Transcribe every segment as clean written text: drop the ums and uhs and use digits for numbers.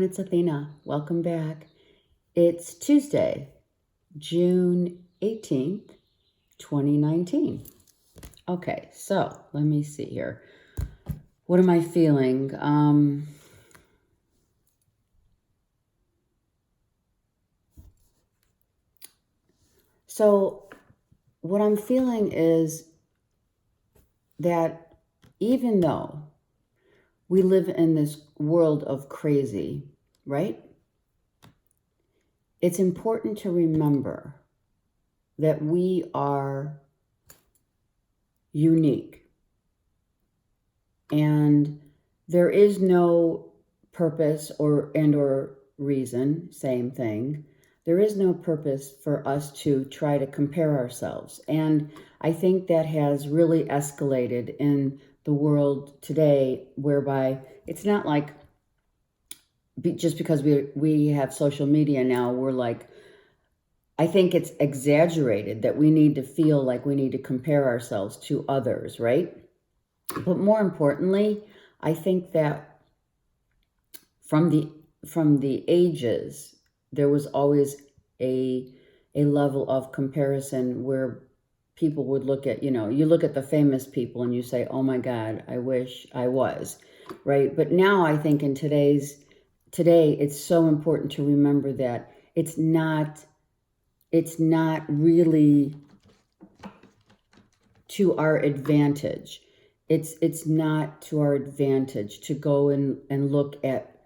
everyone, it's Athena. Welcome back. It's Tuesday, June 18th, 2019. Okay, so let me see here. What am I feeling? So what I'm feeling is that even though we live in this world of crazy, right? It's important to remember that we are unique. And there is no purpose or reason, same thing. There is no purpose for us to try to compare ourselves. And I think that has really escalated in the world today, whereby it's not like just because we have social media now, we're like, I think it's exaggerated that we need to feel like we need to compare ourselves to others, right? But more importantly, I think that from the ages, there was always a level of comparison where people would look at, you look at the famous people and you say, oh my God, I wish I was, right? But now I think in today, it's so important to remember that it's not really to our advantage. It's not to our advantage to go and look at,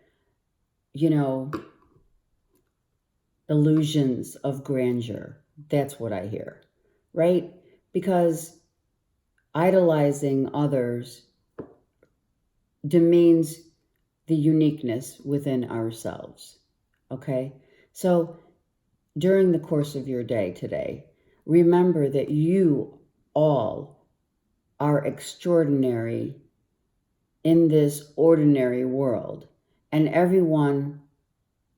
illusions of grandeur. That's what I hear, right? Because idolizing others demeans the uniqueness within ourselves, okay? So during the course of your day today, remember that you all are extraordinary in this ordinary world, and everyone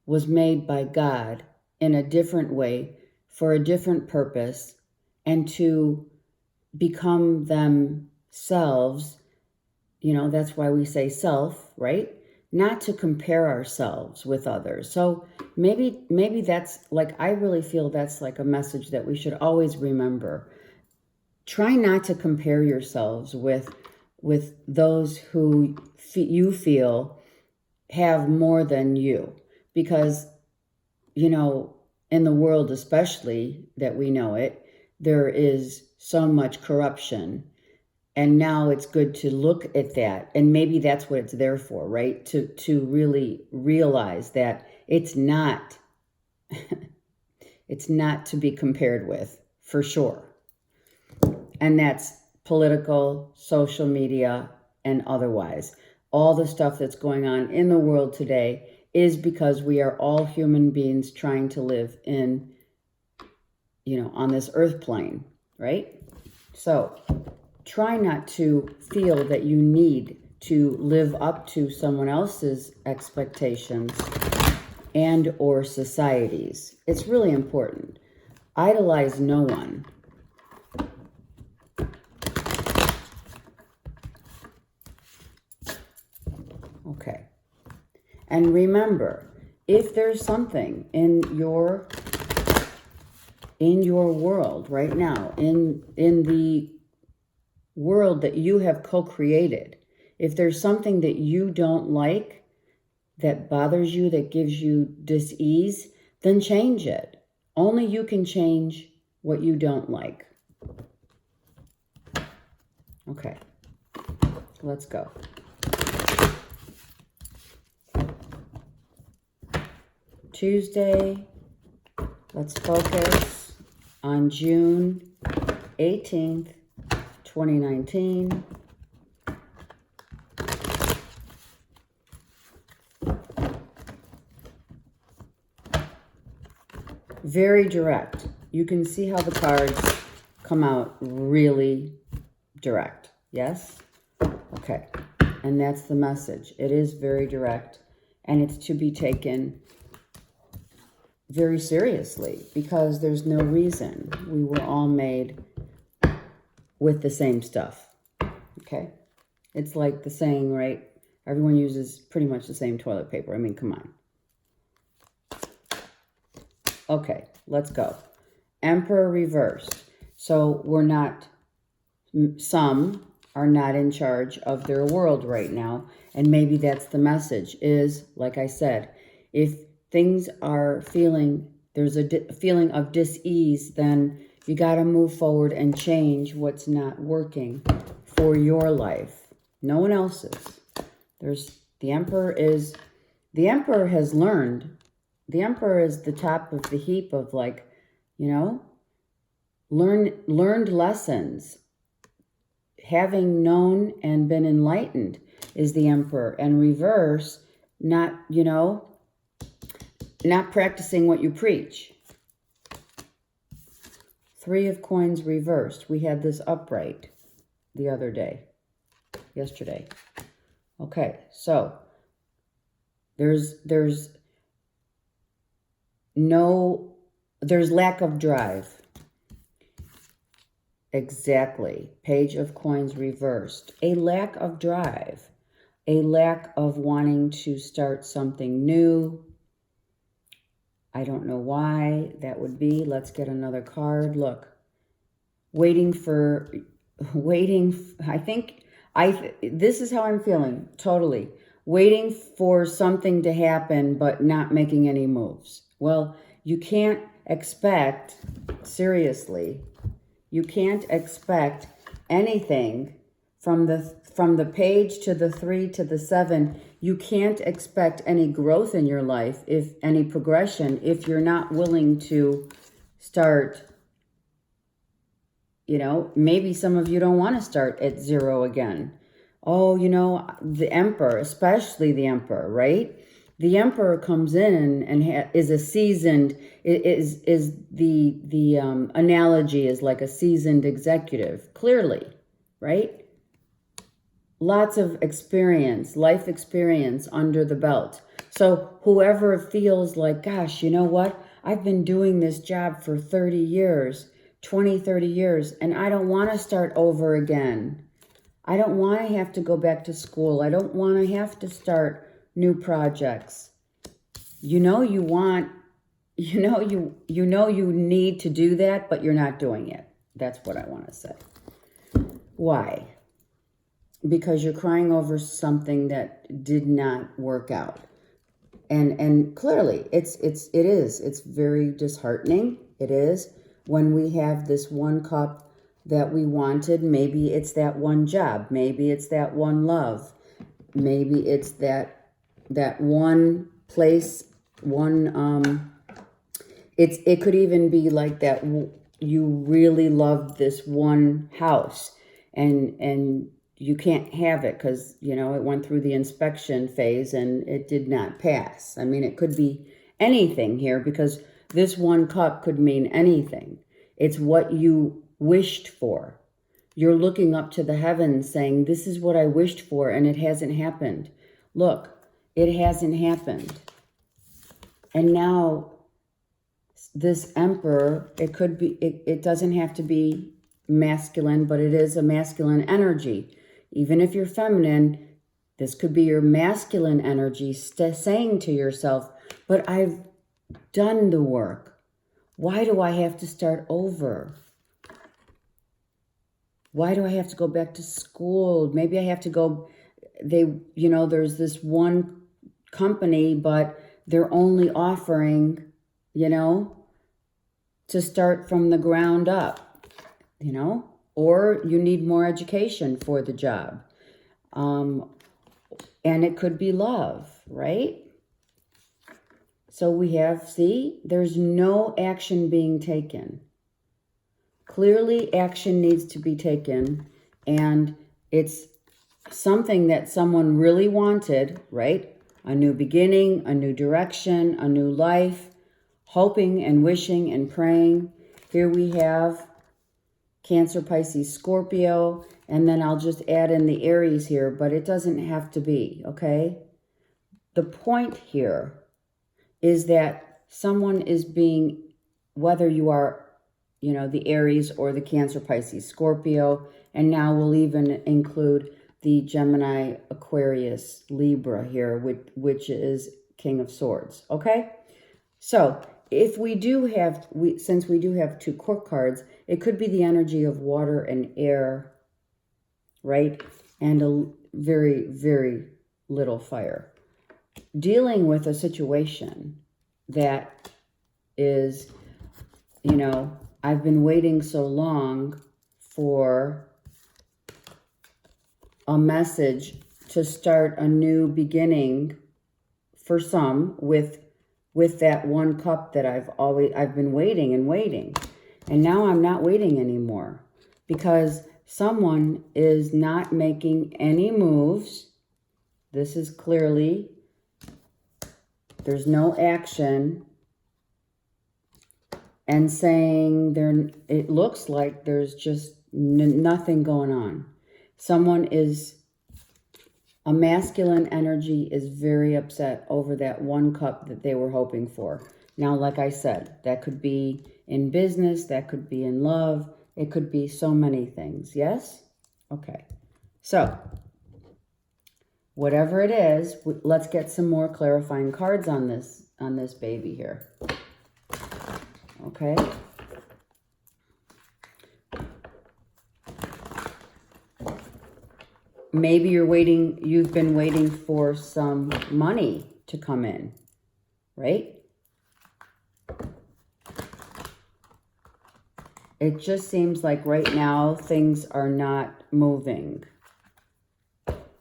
was made by God in a different way for a different purpose, and to become themselves. That's why we say self, right? Not to compare ourselves with others. So maybe that's like, I really feel that's like a message that we should always remember. Try not to compare yourselves with those who you feel have more than you, because in the world, especially that we know it, there is so much corruption. And now it's good to look at that. And maybe that's what it's there for, right? To really realize that it's not, it's not to be compared with, for sure. And that's political, social media, and otherwise. All the stuff that's going on in the world today is because we are all human beings trying to live in, on this earth plane, right? So try not to feel that you need to live up to someone else's expectations and or societies. It's really important. Idolize no one. Okay. And remember, if there's something in your world right now, in the world that you have co-created, if there's something that you don't like, that bothers you, that gives you dis-ease, then change it. Only you can change what you don't like. Okay, let's go. Tuesday, let's focus on June 18th, 2019. Very direct. You can see how the cards come out really direct. Yes? Okay. And that's the message. It is very direct, and it's to be taken very seriously, because there's no reason. We were all made with the same stuff. Okay? It's like the saying, right? Everyone uses pretty much the same toilet paper. I mean, come on. Okay, let's go. Emperor reversed. So some are not in charge of their world right now. And maybe that's the message is, like I said, if things are there's a feeling of dis-ease, then you got to move forward and change what's not working for your life. No one else's. The emperor has learned. The emperor is the top of the heap of learned lessons. Having known and been enlightened is the emperor. And reverse, not practicing what you preach. 3 of coins reversed. We had this upright yesterday. Okay, so there's lack of drive. Exactly. Page of coins reversed. A lack of drive. A lack of wanting to start something new. I don't know why that would be. Let's get another card. Look. This is how I'm feeling. Totally. Waiting for something to happen, but not making any moves. Well, you can't expect, seriously, you can't expect anything from the page to the 3 to the 7. You can't expect any growth in your life, if any progression, if you're not willing to start. Maybe some of you don't want to start at 0 again. Oh, the emperor, especially the emperor, right? The emperor comes in and is a seasoned, is the analogy is like a seasoned executive, clearly, right? Lots of experience, life experience under the belt. So whoever feels like, gosh, you know what? I've been doing this job for 30 years, 20, 30 years, and I don't want to start over again. I don't want to have to go back to school. I don't want to have to start new projects. You need to do that, but you're not doing it. That's what I want to say. Why? Because you're crying over something that did not work out. And clearly it is. It's very disheartening. It is. When we have this one cup that we wanted, maybe it's that one job, maybe it's that one love, maybe it's that one place, it could even be like that you really loved this one house and you can't have it because it went through the inspection phase and it did not pass. I mean, it could be anything here, because this one cup could mean anything. It's what you wished for. You're looking up to the heavens saying, this is what I wished for, and it hasn't happened. Look, it hasn't happened. And now this emperor, it doesn't have to be masculine, but it is a masculine energy. Even if you're feminine, this could be your masculine energy saying to yourself, but I've done the work. Why do I have to start over? Why do I have to go back to school? Maybe I have to go, there's this one company, but they're only offering, to start from the ground up, or you need more education for the job. And it could be love, right? So we have, there's no action being taken. Clearly, action needs to be taken, and it's something that someone really wanted, right? A new beginning, a new direction, a new life, hoping and wishing and praying. Here we have Cancer, Pisces, Scorpio, and then I'll just add in the Aries here, but it doesn't have to be, okay? The point here is that someone is being, whether you are, the Aries or the Cancer, Pisces, Scorpio, and now we'll even include the Gemini, Aquarius, Libra here, which is King of Swords, okay? So if we do have, since we do have 2 court cards, it could be the energy of water and air, right? And a very, very little fire. Dealing with a situation that is, you know, I've been waiting so long for a message to start a new beginning for some with that 1 cup that I've been waiting and waiting. And now I'm not waiting anymore because someone is not making any moves. This is clearly, there's no action, and saying it looks like there's just nothing going on. Someone is, a masculine energy is very upset over that 1 cup that they were hoping for. Now, like I said, that could be in business, that could be in love, it could be so many things, yes? Okay, so whatever it is, let's get some more clarifying cards on this baby here. Okay? Maybe you've been waiting for some money to come in, right? It just seems like right now things are not moving.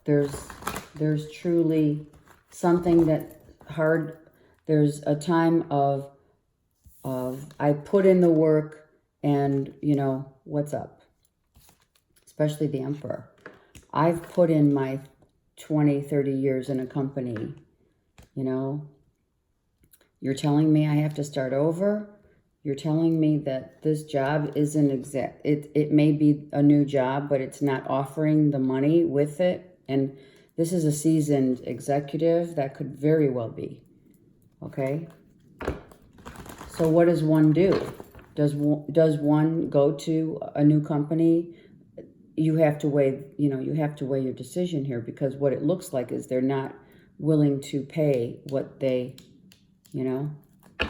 There's truly something that hard. There's a time of I put in the work and, you know, what's up? Especially the Emperor. I've put in my 20, 30 years in a company, you know. You're telling me I have to start over? You're telling me that this job isn't it may be a new job, but it's not offering the money with it. And this is a seasoned executive. That could very well be. Okay? So what does one do? Does one go to a new company? You have to weigh, you have to weigh your decision here, because what it looks like is they're not willing to pay what they,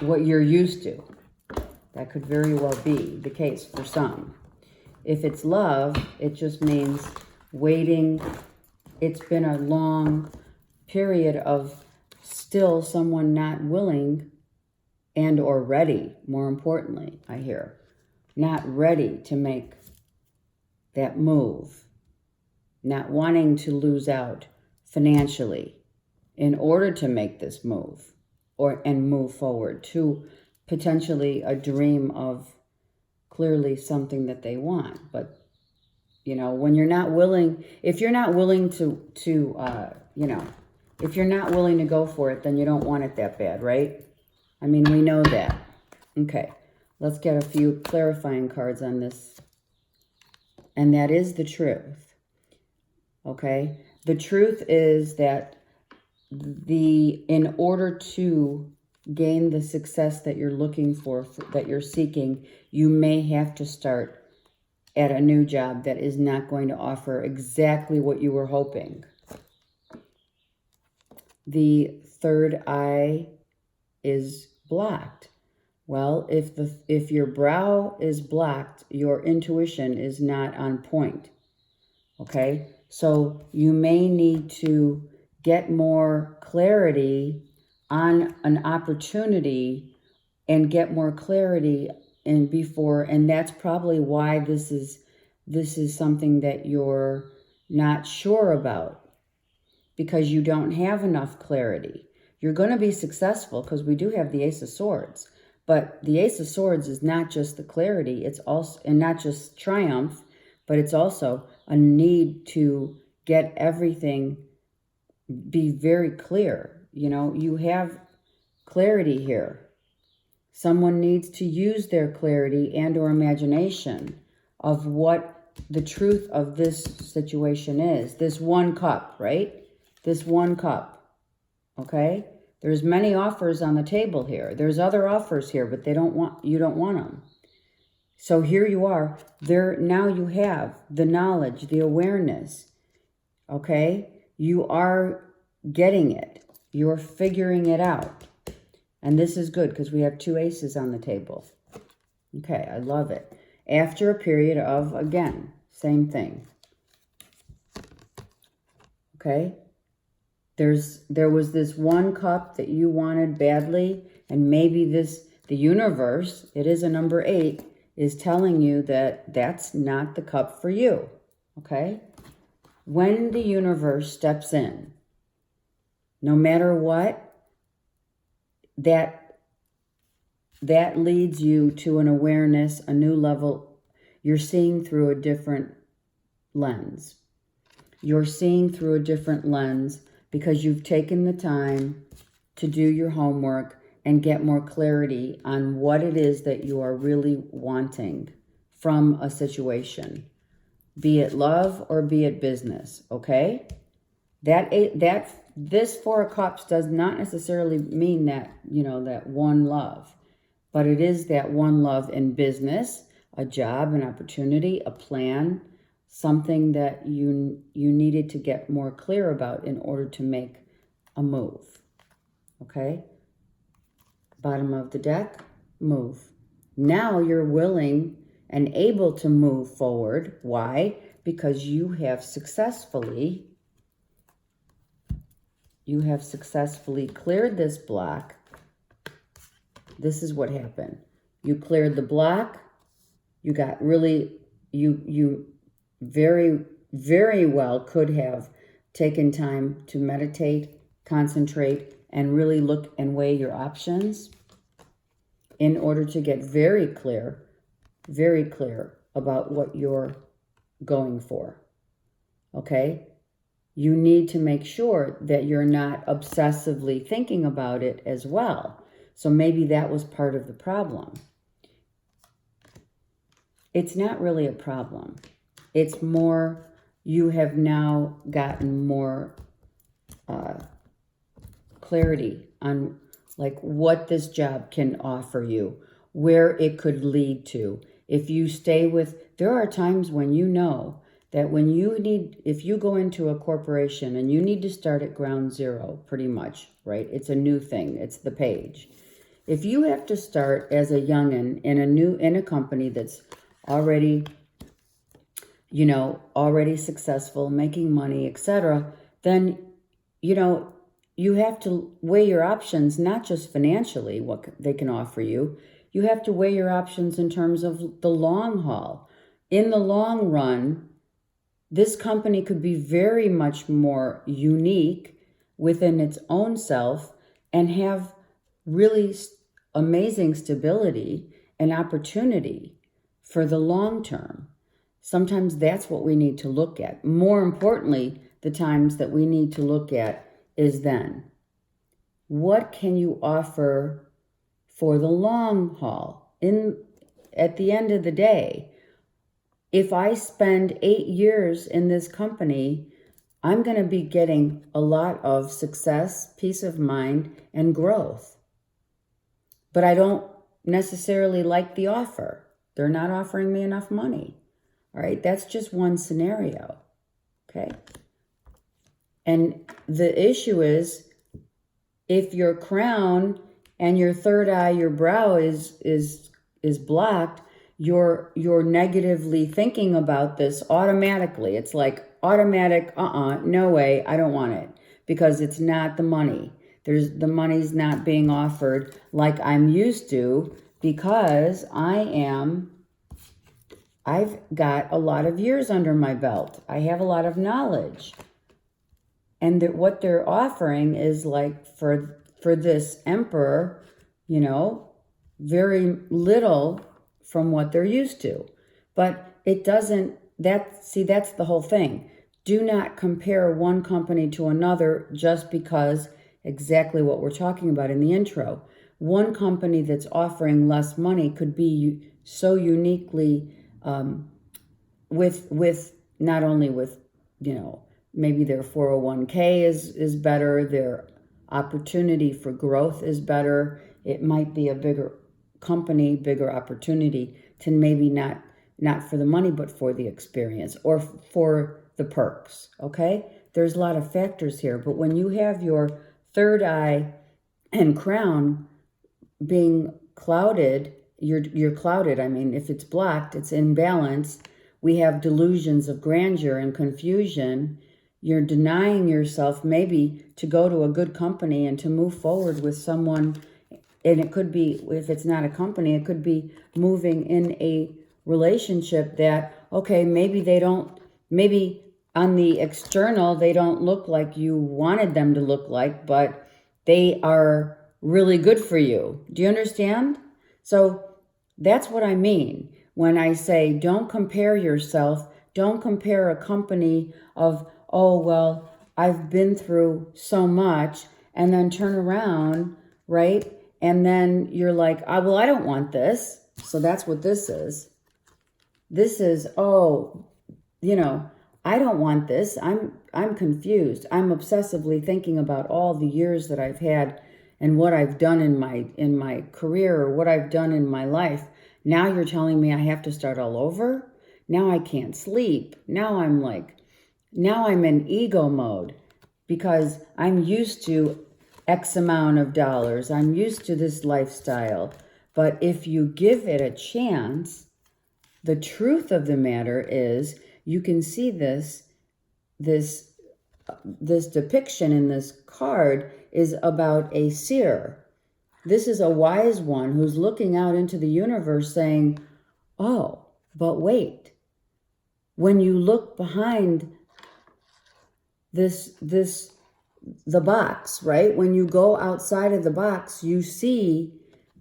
what you're used to. That could very well be the case for some. If it's love, it just means waiting. It's been a long period of still someone not willing and or ready, more importantly, I hear, not ready to make that move, not wanting to lose out financially in order to make this move and move forward to potentially a dream of clearly something that they want. But, when you're not willing, if you're not willing to if you're not willing to go for it, then you don't want it that bad, right? I mean, we know that. Okay, let's get a few clarifying cards on this. And that is the truth. Okay? The truth is that in order to gain the success that you're looking for, that you're seeking, you may have to start at a new job that is not going to offer exactly what you were hoping. The third eye is blocked. Well, if your brow is blocked, your intuition is not on point. Okay? So you may need to get more clarity on an opportunity and get more clarity and that's probably why this is something that you're not sure about, because you don't have enough clarity. You're going to be successful because we do have the Ace of Swords. But the Ace of Swords is not just the clarity, it's also, and not just triumph, but it's also a need to get everything, be very clear. You have clarity here. Someone needs to use their clarity and or imagination of what the truth of this situation is. This 1 cup, right? This 1 cup, okay? There's many offers on the table here. There's other offers here, but you don't want them. So here you are. Now you have the knowledge, the awareness. Okay? You are getting it. You're figuring it out. And this is good because we have 2 aces on the table. Okay, I love it. After a period of, again, same thing. Okay? There was this one cup that you wanted badly, and maybe the universe, it is a number 8, is telling you that that's not the cup for you. Okay? When the universe steps in, no matter what, that leads you to an awareness, a new level. You're seeing through a different lens. You're seeing through a different lens because you've taken the time to do your homework and get more clarity on what it is that you are really wanting from a situation, be it love or be it business, okay? This 4 of Cups does not necessarily mean that, that one love, but it is that one love in business, a job, an opportunity, a plan, something that you needed to get more clear about in order to make a move, okay? Bottom of the deck, move. Now you're willing and able to move forward. Why? Because you have successfully cleared this block. This is what happened. You cleared the block. You got really, you very, very well could have taken time to meditate, concentrate, and really look and weigh your options in order to get very clear about what you're going for. Okay? You need to make sure that you're not obsessively thinking about it as well. So maybe that was part of the problem. It's not really a problem. It's more, you have now gotten more clarity on like what this job can offer you, where it could lead to. If you stay with, there are times when you know that if you go into a corporation and you need to start at ground zero, pretty much, right? It's a new thing. It's the page. If you have to start as a youngin' in a company that's already, already successful, making money, etc., then, you have to weigh your options, not just financially, what they can offer you. You have to weigh your options in terms of the long haul. In the long run, this company could be very much more unique within its own self and have really amazing stability and opportunity for the long term. Sometimes that's what we need to look at. More importantly, the times that we need to look at is then, what can you offer for the long haul? At the end of the day, if I spend 8 years in this company, I'm going to be getting a lot of success, peace of mind, and growth. But I don't necessarily like the offer. They're not offering me enough money. All right, that's just one scenario. Okay. And the issue is, if your crown and your third eye, your brow is blocked, you're negatively thinking about this automatically. It's like automatic, no way, I don't want it, because it's not the money. The money's not being offered like I'm used to, because I've got a lot of years under my belt. I have a lot of knowledge. And what they're offering is like for this emperor, very little from what they're used to. But it doesn't, that's the whole thing. Do not compare one company to another just because exactly what we're talking about in the intro. One company that's offering less money could be so uniquely with not only with, maybe their 401k is better, their opportunity for growth is better. It might be a bigger company, bigger opportunity to maybe not for the money, but for the experience or for the perks, okay? There's a lot of factors here, but when you have your third eye and crown being clouded, you're clouded. I mean, if it's blocked, it's imbalanced. We have delusions of grandeur and confusion. You're denying yourself maybe to go to a good company and to move forward with someone. And it could be, if it's not a company, it could be moving in a relationship that, okay, maybe on the external, they don't look like you wanted them to look like, but they are really good for you. Do you understand? So that's what I mean when I say don't compare yourself. Don't compare a company of, oh, well, I've been through so much, and then turn around, right? And then you're like, oh, well, I don't want this. So that's what this is. This is, oh, I don't want this. I'm confused. I'm obsessively thinking about all the years that I've had and what I've done in my career or what I've done in my life. Now you're telling me I have to start all over? Now I can't sleep. Now I'm in ego mode because I'm used to X amount of dollars. I'm used to this lifestyle. But if you give it a chance, the truth of the matter is you can see this depiction in this card is about a seer. This is a wise one who's looking out into the universe saying, oh, but wait. When you look behind the box, right? When you go outside of the box, you see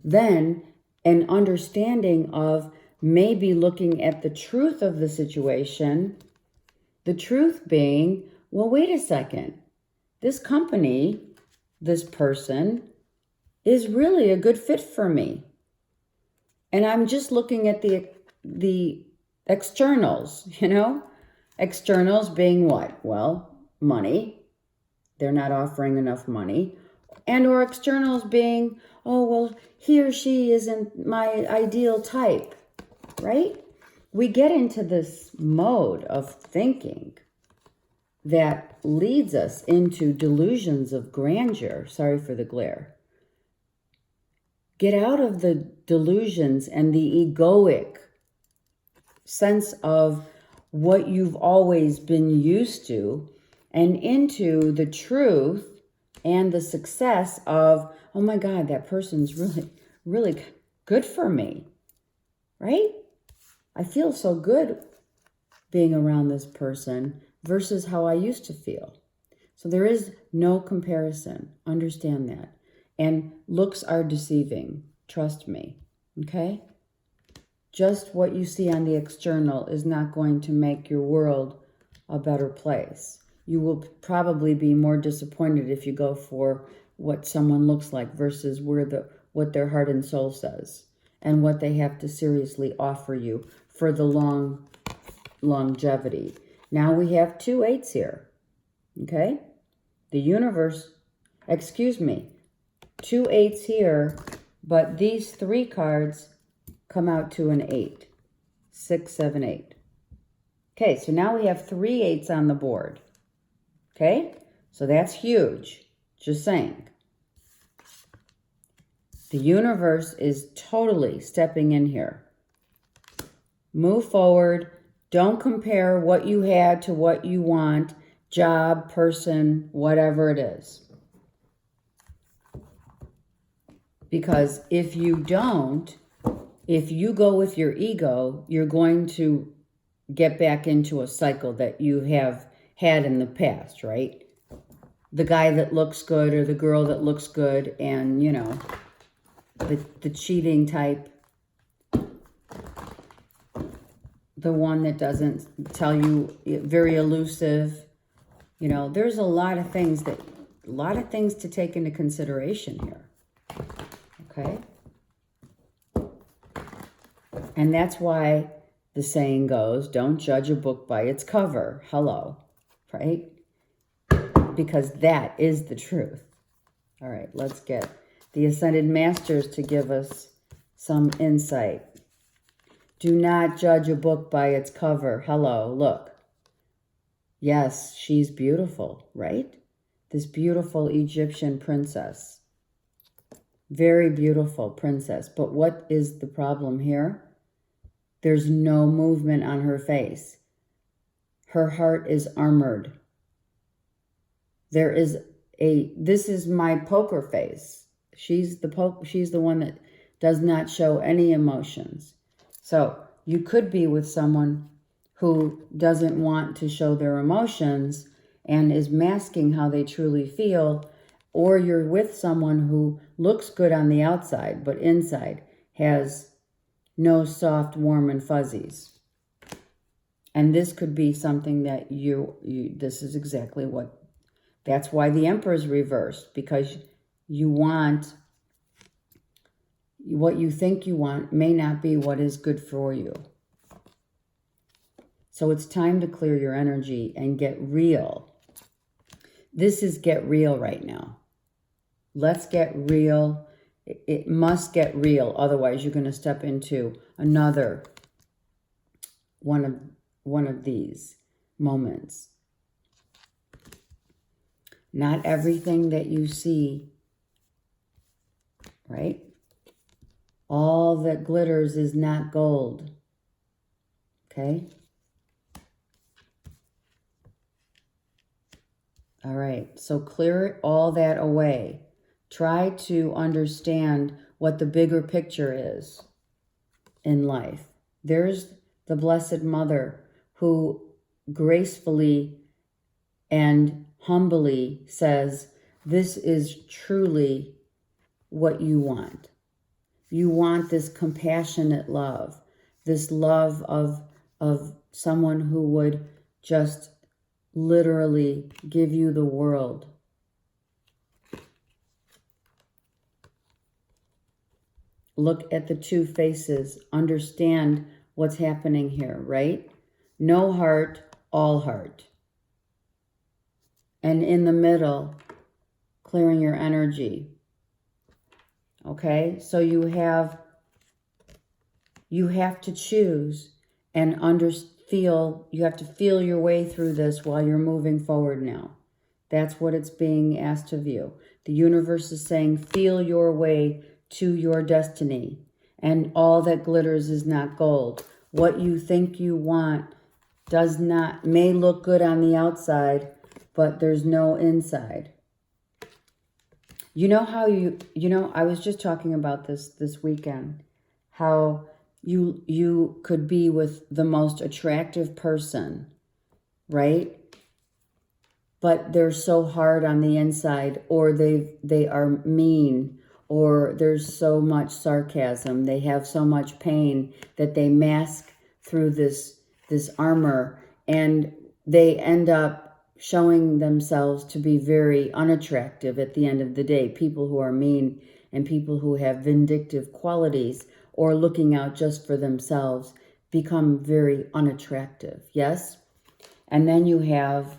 then an understanding of maybe looking at the truth of the situation, the truth being, well, wait a second. This company, this person is really a good fit for me. And I'm just looking at the externals, Externals being what? Well, money. They're not offering enough money. And or externals being, oh, well, he or she isn't my ideal type, right? We get into this mode of thinking that leads us into delusions of grandeur. Sorry for the glare. Get out of the delusions and the egoic sense of what you've always been used to and into the truth and the success of, oh my God, that person's really, really good for me, right? I feel so good being around this person versus how I used to feel. So there is no comparison. Understand that. And looks are deceiving. Trust me. Okay? Just what you see on the external is not going to make your world a better place. You will probably be more disappointed if you go for what someone looks like versus what their heart and soul says and what they have to seriously offer you for the longevity. Now we have 2 8s here. Okay? The universe, 2 8s here, but these 3 cards come out to an 8. 6, 7, 8. Okay, so now we have 3 8s on the board. Okay? So that's huge. Just saying. The universe is totally stepping in here. Move forward. Don't compare what you had to what you want. Job, person, whatever it is. Because if you go with your ego, you're going to get back into a cycle that you have had in the past, right? The guy that looks good or the girl that looks good and, the cheating type. The one that doesn't tell you, very elusive. There's a lot of things to take into consideration here. Okay? And that's why the saying goes, don't judge a book by its cover. Hello, right? Because that is the truth. All right, let's get the Ascended Masters to give us some insight. Do not judge a book by its cover. Hello, look. Yes, she's beautiful, right? This beautiful Egyptian princess. Very beautiful princess. But what is the problem here? There's no movement on her face. Her heart is armored. This is my poker face. She's the one that does not show any emotions. So you could be with someone who doesn't want to show their emotions and is masking how they truly feel, or you're with someone who looks good on the outside, but inside has no soft, warm, and fuzzies. And this could be something that this is exactly that's why the Emperor's reversed, because you want, what you think you want may not be what is good for you. So it's time to clear your energy and get real. This is get real right now. Let's get real. It must get real. Otherwise, you're going to step into another one of these moments. Not everything that you see, right? All that glitters is not gold. Okay? All right. So clear all that away. Try to understand what the bigger picture is in life. There's the Blessed Mother who gracefully and humbly says, this is truly what you want. You want this compassionate love, this love of someone who would just literally give you the world. Look at the two faces. Understand what's happening here, right? No heart, all heart. And in the middle, clearing your energy. Okay? So you have to choose and you have to feel your way through this while you're moving forward now. That's what it's being asked of you. The universe is saying, feel your way to your destiny. And all that glitters is not gold. What you think you want may look good on the outside, but there's no inside. You know how I was just talking about this weekend, how you could be with the most attractive person, right? But they're so hard on the inside, or they are mean, or there's so much sarcasm. They have so much pain that they mask through this armor, and they end up showing themselves to be very unattractive at the end of the day. People who are mean and people who have vindictive qualities or looking out just for themselves become very unattractive. Yes? And then you have,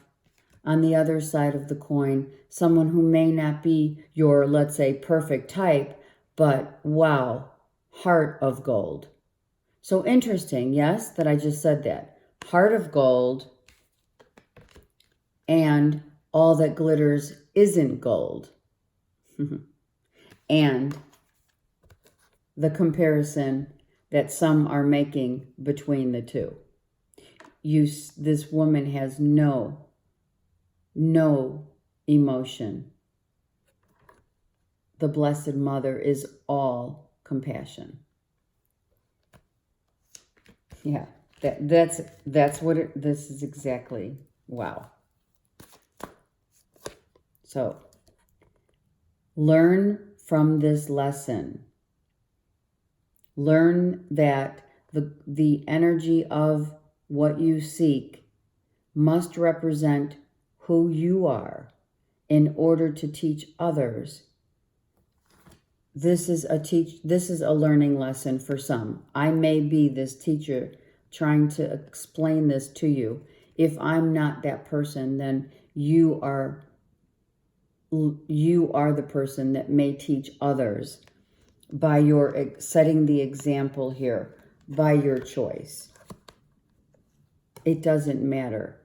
on the other side of the coin, someone who may not be your, let's say, perfect type, but wow, heart of gold. So interesting, yes, that I just said that. Heart of gold, and all that glitters isn't gold. And the comparison that some are making between the two. This woman has no emotion. The Blessed Mother is all compassion. Yeah, that's what this is exactly. Wow. So, learn from this lesson. Learn that the energy of what you seek must represent who you are in order to teach others. This is a learning lesson for some. I may be this teacher trying to explain this to you. If I'm not that person, then you are the person that may teach others by your setting the example here, by your choice. It doesn't matter.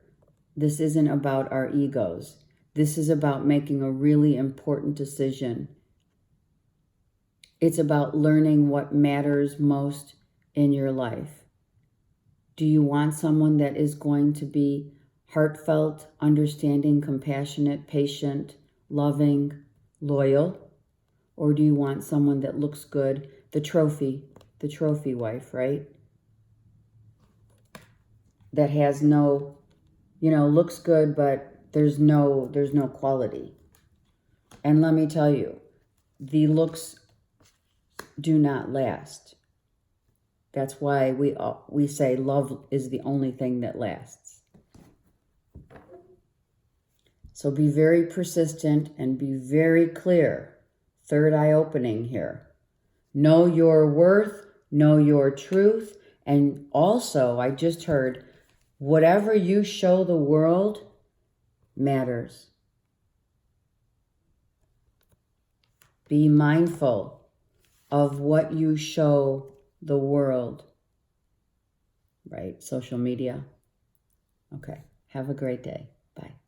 This isn't about our egos. This is about making a really important decision. It's about learning what matters most in your life. Do you want someone that is going to be heartfelt, understanding, compassionate, patient, loving, loyal? Or do you want someone that looks good, the trophy wife, right? That has no, looks good, but there's no quality. And let me tell you, the looks do not last. That's why we say love is the only thing that lasts. So be very persistent and be very clear. Third eye opening here. Know your worth, know your truth, and also, I just heard, whatever you show the world matters. Be mindful of what you show the world. Right? Social media. Okay. Have a great day. Bye.